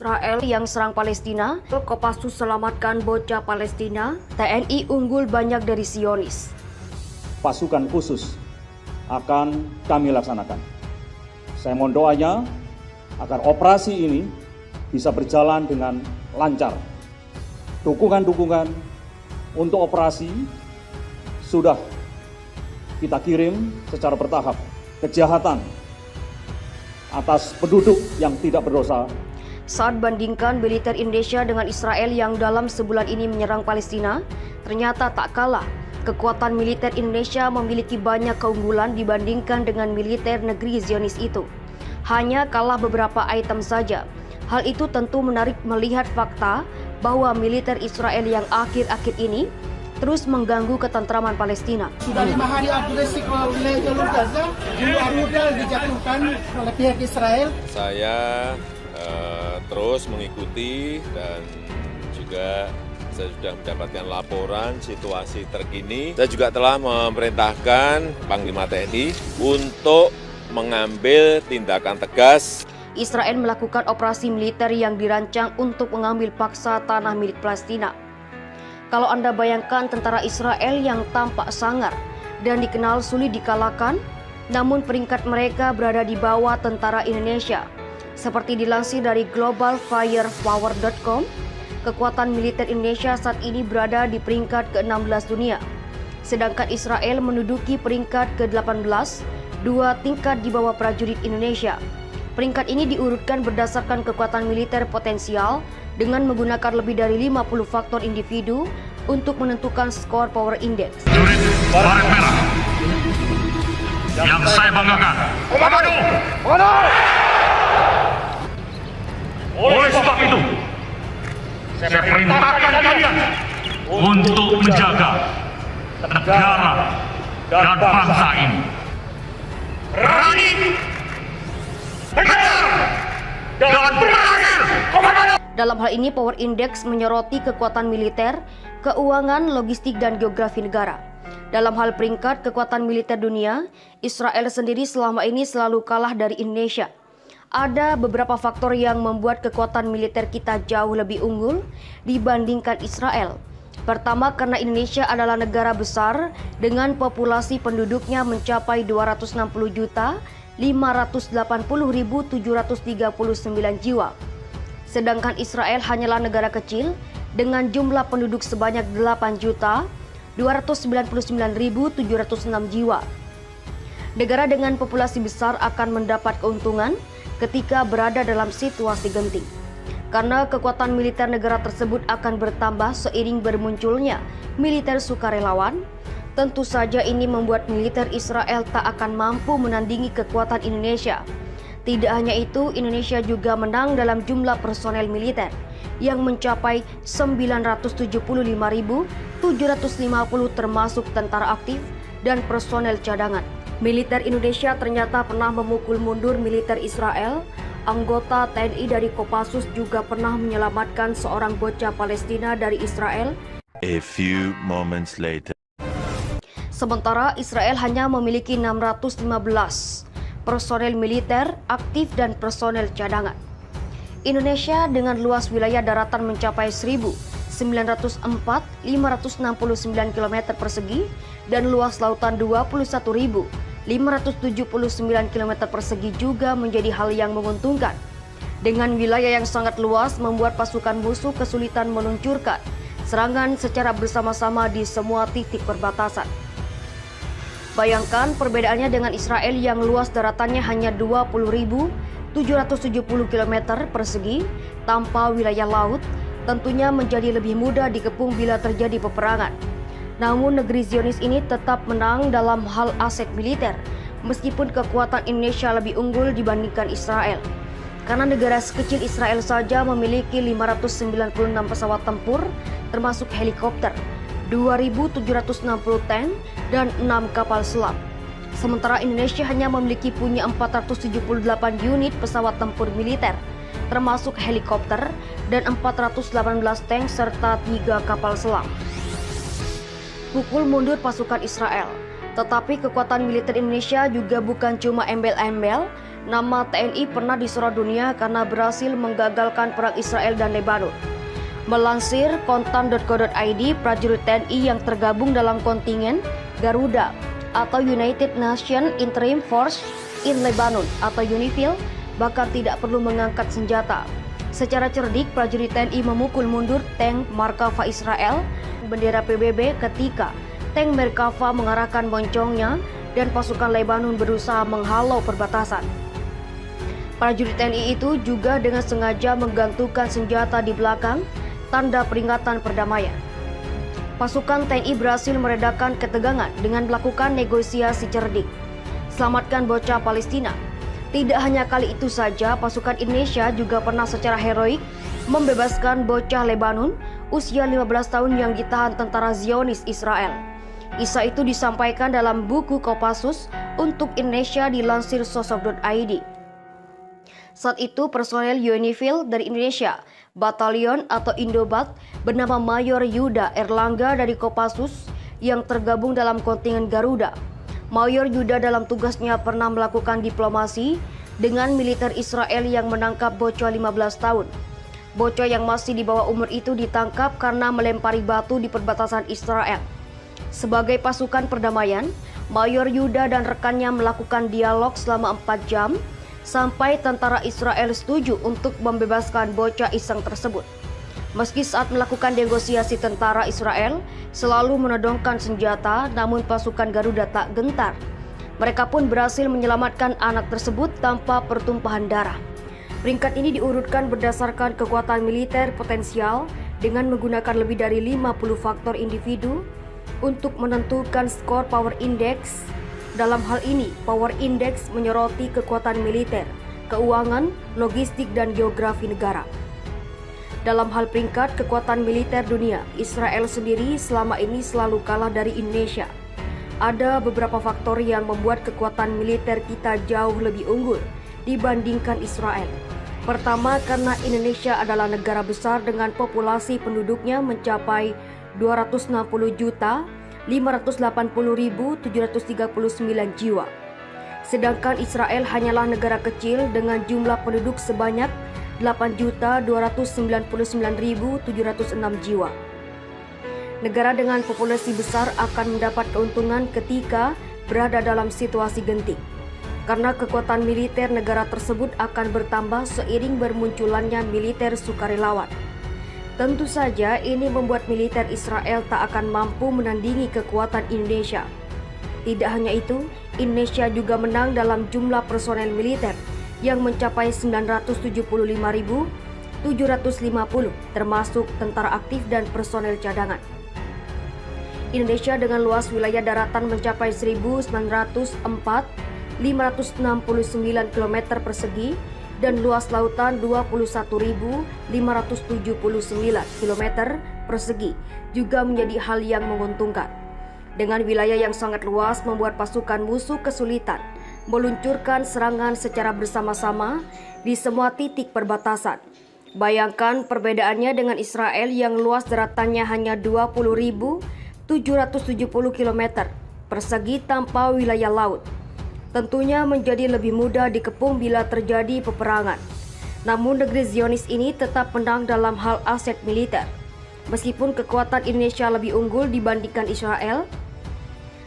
Israel yang serang Palestina, Kopassus selamatkan bocah Palestina, TNI unggul banyak dari Zionis. Pasukan khusus akan kami laksanakan. Saya mohon doanya agar operasi ini bisa berjalan dengan lancar. Dukungan-dukungan untuk operasi sudah kita kirim secara bertahap. Kejahatan atas penduduk yang tidak berdosa. Saat bandingkan militer Indonesia dengan Israel yang dalam sebulan ini menyerang Palestina, ternyata tak kalah. Kekuatan militer Indonesia memiliki banyak keunggulan dibandingkan dengan militer negeri Zionis itu. Hanya kalah beberapa item saja. Hal itu tentu menarik melihat fakta bahwa militer Israel yang akhir-akhir ini terus mengganggu ketentraman Palestina. Sudah 5 hari agresi ke wilayah jalur Gaza, 2 rudal dijatuhkan oleh pihak Israel. Saya terus mengikuti dan juga saya sudah mendapatkan laporan situasi terkini. Saya juga telah memerintahkan Panglima TNI untuk mengambil tindakan tegas. Israel melakukan operasi militer yang dirancang untuk mengambil paksa tanah milik Palestina. Kalau Anda bayangkan tentara Israel yang tampak sangar dan dikenal sulit dikalahkan, namun peringkat mereka berada di bawah tentara Indonesia. Seperti dilansir dari globalfirepower.com, kekuatan militer Indonesia saat ini berada di peringkat ke-16 dunia. Sedangkan Israel menduduki peringkat ke-18, 2 tingkat di bawah prajurit Indonesia. Peringkat ini diurutkan berdasarkan kekuatan militer potensial dengan menggunakan lebih dari 50 faktor individu untuk menentukan skor power index. Jurid baret merah yang saya banggakan. Komando! Oleh sebab itu, saya perintahkan kalian untuk menjaga negara dan bangsa ini. Berani, tegar, dan berhasil. Komando! Dalam hal ini, Power Index menyoroti kekuatan militer, keuangan, logistik, dan geografi negara. Dalam hal peringkat kekuatan militer dunia, Israel sendiri selama ini selalu kalah dari Indonesia. Ada beberapa faktor yang membuat kekuatan militer kita jauh lebih unggul dibandingkan Israel. Pertama, karena Indonesia adalah negara besar dengan populasi penduduknya mencapai 260.580.739 jiwa. Sedangkan Israel hanyalah negara kecil dengan jumlah penduduk sebanyak 8.299.706 jiwa. Negara dengan populasi besar akan mendapat keuntungan ketika berada dalam situasi genting. Karena kekuatan militer negara tersebut akan bertambah seiring bermunculnya militer sukarelawan, tentu saja ini membuat militer Israel tak akan mampu menandingi kekuatan Indonesia. Tidak hanya itu, Indonesia juga menang dalam jumlah personel militer yang mencapai 975.750 termasuk tentara aktif dan personel cadangan. Militer Indonesia ternyata pernah memukul mundur militer Israel. Anggota TNI dari Kopassus juga pernah menyelamatkan seorang bocah Palestina dari Israel. A few moments later. Sementara Israel hanya memiliki 615 personel militer aktif dan personel cadangan. Indonesia dengan luas wilayah daratan mencapai 1.904.569 km persegi dan luas lautan 21.579 km persegi juga menjadi hal yang menguntungkan. Dengan wilayah yang sangat luas membuat pasukan musuh kesulitan meluncurkan serangan secara bersama-sama di semua titik perbatasan. Bayangkan perbedaannya dengan Israel yang luas daratannya hanya 20.770 km persegi tanpa wilayah laut, tentunya menjadi lebih mudah dikepung bila terjadi peperangan. Namun negeri Zionis ini tetap menang dalam hal aset militer, meskipun kekuatan Indonesia lebih unggul dibandingkan Israel. Karena negara sekecil Israel saja memiliki 596 pesawat tempur, termasuk helikopter, 2.760 tank, dan 6 kapal selam. Sementara Indonesia hanya punya 478 unit pesawat tempur militer, termasuk helikopter, dan 418 tank serta 3 kapal selam. Pukul mundur pasukan Israel. Tetapi kekuatan militer Indonesia juga bukan cuma embel-embel nama TNI pernah disorot dunia karena berhasil menggagalkan perang Israel dan Lebanon. Melansir kontan.co.id, prajurit TNI yang tergabung dalam kontingen Garuda atau United Nations Interim Force in Lebanon atau UNIFIL bahkan tidak perlu mengangkat senjata. Secara cerdik, prajurit TNI memukul mundur tank Merkava Israel bendera PBB ketika tank Merkava mengarahkan moncongnya dan pasukan Lebanon berusaha menghalau perbatasan. Prajurit TNI itu juga dengan sengaja menggantungkan senjata di belakang, tanda peringatan perdamaian. Pasukan TNI berhasil meredakan ketegangan dengan melakukan negosiasi cerdik. Selamatkan bocah Palestina. Tidak hanya kali itu saja, pasukan Indonesia juga pernah secara heroik membebaskan bocah Lebanon usia 15 tahun yang ditahan tentara Zionis Israel. Kisah itu disampaikan dalam buku Kopassus untuk Indonesia dilansir sosok.id. Saat itu personel UNIFIL dari Indonesia, Batalion atau Indobat bernama Mayor Yuda Erlangga dari Kopassus yang tergabung dalam kontingen Garuda. Mayor Yuda dalam tugasnya pernah melakukan diplomasi dengan militer Israel yang menangkap bocah 15 tahun. Bocah yang masih di bawah umur itu ditangkap karena melempari batu di perbatasan Israel. Sebagai pasukan perdamaian, Mayor Yuda dan rekannya melakukan dialog selama 4 jam sampai tentara Israel setuju untuk membebaskan bocah iseng tersebut. Meski saat melakukan negosiasi tentara Israel selalu menodongkan senjata, namun pasukan Garuda tak gentar. Mereka pun berhasil menyelamatkan anak tersebut tanpa pertumpahan darah. Peringkat ini diurutkan berdasarkan kekuatan militer potensial dengan menggunakan lebih dari 50 faktor individu untuk menentukan skor Power Index. Dalam hal ini, Power Index menyoroti kekuatan militer, keuangan, logistik, dan geografi negara. Dalam hal peringkat kekuatan militer dunia, Israel sendiri selama ini selalu kalah dari Indonesia. Ada beberapa faktor yang membuat kekuatan militer kita jauh lebih unggul dibandingkan Israel. Pertama, karena Indonesia adalah negara besar dengan populasi penduduknya mencapai 260.580.739 jiwa. Sedangkan Israel hanyalah negara kecil dengan jumlah penduduk sebanyak 8.299.706 jiwa. Negara dengan populasi besar akan mendapat keuntungan ketika berada dalam situasi genting, karena kekuatan militer negara tersebut akan bertambah seiring bermunculannya militer sukarelawan. Tentu saja ini membuat militer Israel tak akan mampu menandingi kekuatan Indonesia. Tidak hanya itu, Indonesia juga menang dalam jumlah personel militer yang mencapai 975.750, termasuk tentara aktif dan personel cadangan. Indonesia dengan luas wilayah daratan mencapai 19.569 km persegi dan luas lautan 21.579 km persegi juga menjadi hal yang menguntungkan. Dengan wilayah yang sangat luas membuat pasukan musuh kesulitan meluncurkan serangan secara bersama-sama di semua titik perbatasan. Bayangkan perbedaannya dengan Israel yang luas daratannya hanya 20.770 km persegi tanpa wilayah laut. Tentunya menjadi lebih mudah dikepung bila terjadi peperangan. Namun negeri Zionis ini tetap menang dalam hal aset militer. Meskipun kekuatan Indonesia lebih unggul dibandingkan Israel,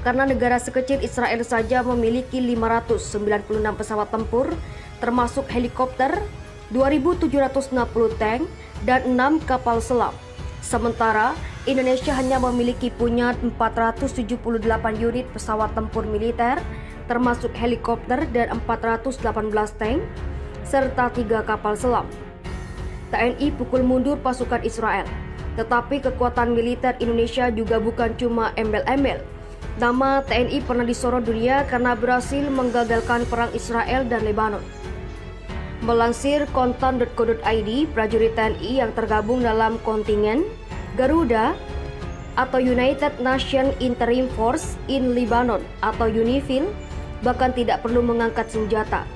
karena negara sekecil Israel saja memiliki 596 pesawat tempur, termasuk helikopter, 2.760 tank, dan 6 kapal selam. Sementara Indonesia hanya memiliki 478 unit pesawat tempur militer, termasuk helikopter dan 418 tank, serta 3 kapal selam. TNI pukul mundur pasukan Israel. Tetapi kekuatan militer Indonesia juga bukan cuma embel-embel. Nama TNI pernah disorot dunia karena berhasil menggagalkan perang Israel dan Lebanon. Melansir kontan.co.id, prajurit TNI yang tergabung dalam kontingen Garuda atau United Nations Interim Force in Lebanon atau UNIFIL bahkan tidak perlu mengangkat senjata.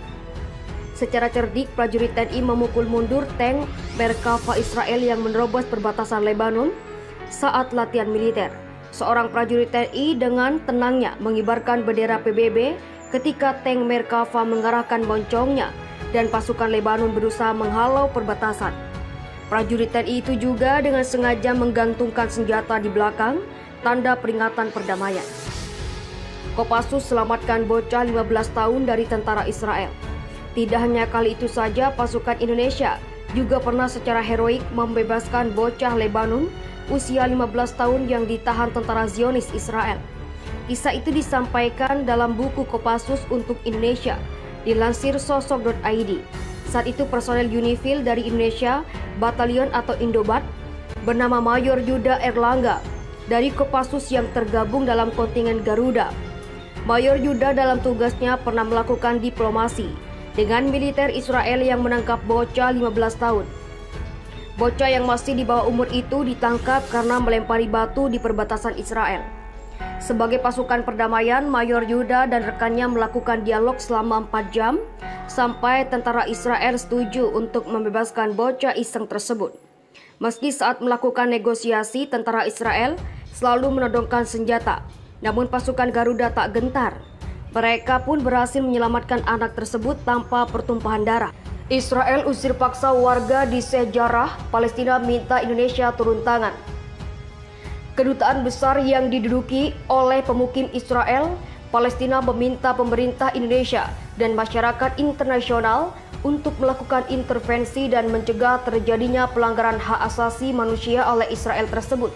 Secara cerdik, prajurit TNI memukul mundur tank Merkava Israel yang menerobos perbatasan Lebanon saat latihan militer. Seorang prajurit TNI dengan tenangnya mengibarkan bendera PBB ketika tank Merkava mengarahkan moncongnya dan pasukan Lebanon berusaha menghalau perbatasan. Prajurit TNI itu juga dengan sengaja menggantungkan senjata di belakang, tanda peringatan perdamaian. Kopassus selamatkan bocah 15 tahun dari tentara Israel. Tidak hanya kali itu saja, pasukan Indonesia juga pernah secara heroik membebaskan bocah Lebanon usia 15 tahun yang ditahan tentara Zionis Israel. Kisah itu disampaikan dalam buku Kopassus untuk Indonesia, dilansir sosok.id. Saat itu personel Unifil dari Indonesia, Batalion atau Indobat, bernama Mayor Yuda Erlangga dari Kopassus yang tergabung dalam kontingen Garuda. Mayor Yuda dalam tugasnya pernah melakukan diplomasi dengan militer Israel yang menangkap bocah 15 tahun. Bocah yang masih di bawah umur itu ditangkap karena melempari batu di perbatasan Israel. Sebagai pasukan perdamaian, Mayor Yuda dan rekannya melakukan dialog selama 4 jam sampai tentara Israel setuju untuk membebaskan bocah iseng tersebut. Meski saat melakukan negosiasi, tentara Israel selalu menodongkan senjata, namun pasukan Garuda tak gentar. Mereka pun berhasil menyelamatkan anak tersebut tanpa pertumpahan darah. Israel usir paksa warga di Sheikh Jarrah, Palestina minta Indonesia turun tangan. Kedutaan besar yang diduduki oleh pemukim Israel, Palestina meminta pemerintah Indonesia dan masyarakat internasional untuk melakukan intervensi dan mencegah terjadinya pelanggaran hak asasi manusia oleh Israel tersebut.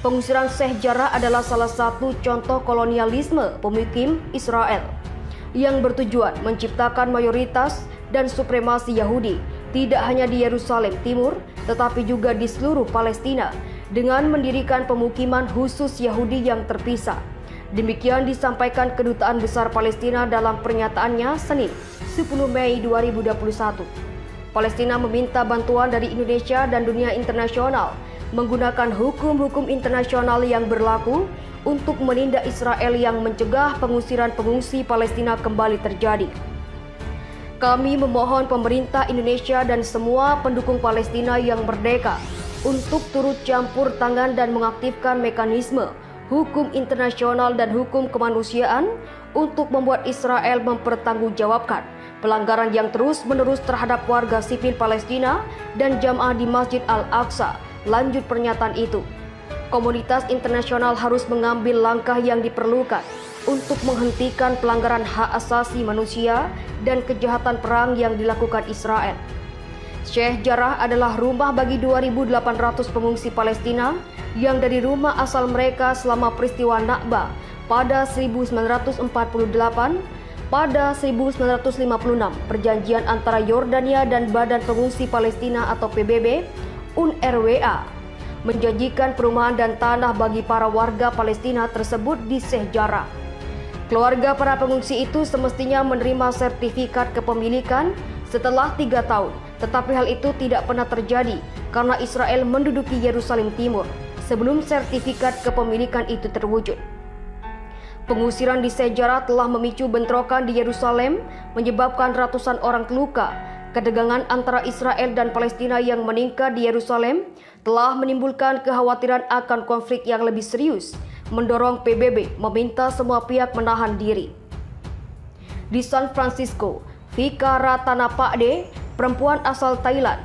Pengusiran Sheikh Jarrah adalah salah satu contoh kolonialisme pemukim Israel yang bertujuan menciptakan mayoritas dan supremasi Yahudi tidak hanya di Yerusalem Timur tetapi juga di seluruh Palestina dengan mendirikan pemukiman khusus Yahudi yang terpisah. Demikian disampaikan Kedutaan Besar Palestina dalam pernyataannya Senin 10 Mei 2021. Palestina meminta bantuan dari Indonesia dan dunia internasional menggunakan hukum-hukum internasional yang berlaku untuk menindak Israel yang mencegah pengusiran pengungsi Palestina kembali terjadi. Kami memohon pemerintah Indonesia dan semua pendukung Palestina yang merdeka untuk turut campur tangan dan mengaktifkan mekanisme hukum internasional dan hukum kemanusiaan untuk membuat Israel mempertanggungjawabkan pelanggaran yang terus-menerus terhadap warga sipil Palestina dan jamaah di Masjid Al-Aqsa. Lanjut pernyataan itu, komunitas internasional harus mengambil langkah yang diperlukan untuk menghentikan pelanggaran hak asasi manusia dan kejahatan perang yang dilakukan Israel. Sheikh Jarrah adalah rumah bagi 2.800 pengungsi Palestina yang dari rumah asal mereka selama peristiwa Nakba pada 1948, pada 1956, perjanjian antara Yordania dan Badan Pengungsi Palestina atau PBB, UNRWA, menjanjikan perumahan dan tanah bagi para warga Palestina tersebut di Sheikh Jarrah. Keluarga para pengungsi itu semestinya menerima sertifikat kepemilikan setelah 3 tahun, tetapi hal itu tidak pernah terjadi karena Israel menduduki Yerusalem Timur sebelum sertifikat kepemilikan itu terwujud. Pengusiran di Sheikh Jarrah telah memicu bentrokan di Yerusalem, menyebabkan ratusan orang terluka. Ketegangan antara Israel dan Palestina yang meningkat di Yerusalem telah menimbulkan kekhawatiran akan konflik yang lebih serius, mendorong PBB meminta semua pihak menahan diri. Di San Francisco, Vika Ratanapakde, perempuan asal Thailand,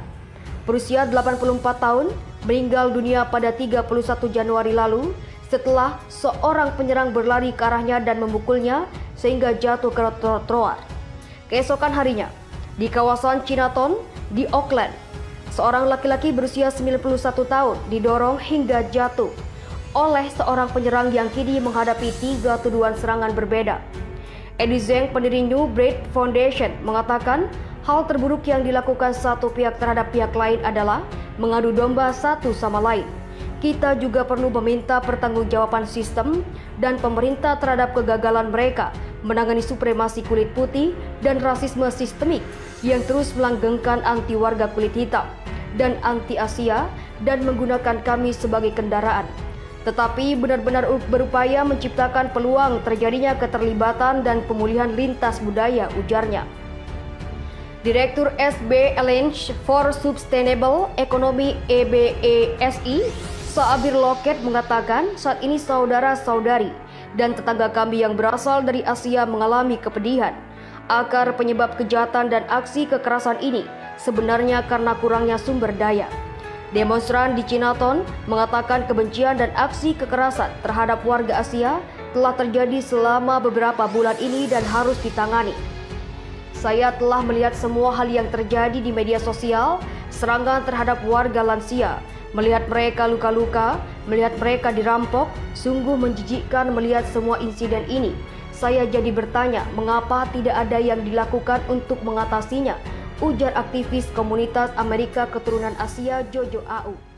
berusia 84 tahun, meninggal dunia pada 31 Januari lalu setelah seorang penyerang berlari ke arahnya dan memukulnya sehingga jatuh ke trotoar. Keesokan harinya, di kawasan Chinatown di Oakland, seorang laki-laki berusia 91 tahun didorong hingga jatuh oleh seorang penyerang yang kini menghadapi 3 tuduhan serangan berbeda. Eddie Zhang, pendiri New Breed Foundation, mengatakan hal terburuk yang dilakukan satu pihak terhadap pihak lain adalah mengadu domba satu sama lain. Kita juga perlu meminta pertanggungjawaban sistem dan pemerintah terhadap kegagalan mereka menangani supremasi kulit putih dan rasisme sistemik yang terus melanggengkan anti warga kulit hitam dan anti Asia dan menggunakan kami sebagai kendaraan. Tetapi benar-benar berupaya menciptakan peluang terjadinya keterlibatan dan pemulihan lintas budaya, ujarnya. Direktur SB Alliance for Sustainable Economy (EBESI), Saabir Loket, mengatakan saat ini saudara-saudari dan tetangga kami yang berasal dari Asia mengalami kepedihan. Akar penyebab kejahatan dan aksi kekerasan ini sebenarnya karena kurangnya sumber daya. Demonstran di Chinatown mengatakan kebencian dan aksi kekerasan terhadap warga Asia telah terjadi selama beberapa bulan ini dan harus ditangani. Saya telah melihat semua hal yang terjadi di media sosial, serangan terhadap warga lansia, melihat mereka luka-luka, melihat mereka dirampok, sungguh menjijikkan melihat semua insiden ini. Saya jadi bertanya, mengapa tidak ada yang dilakukan untuk mengatasinya, ujar aktivis komunitas Amerika Keturunan Asia Jojo Au.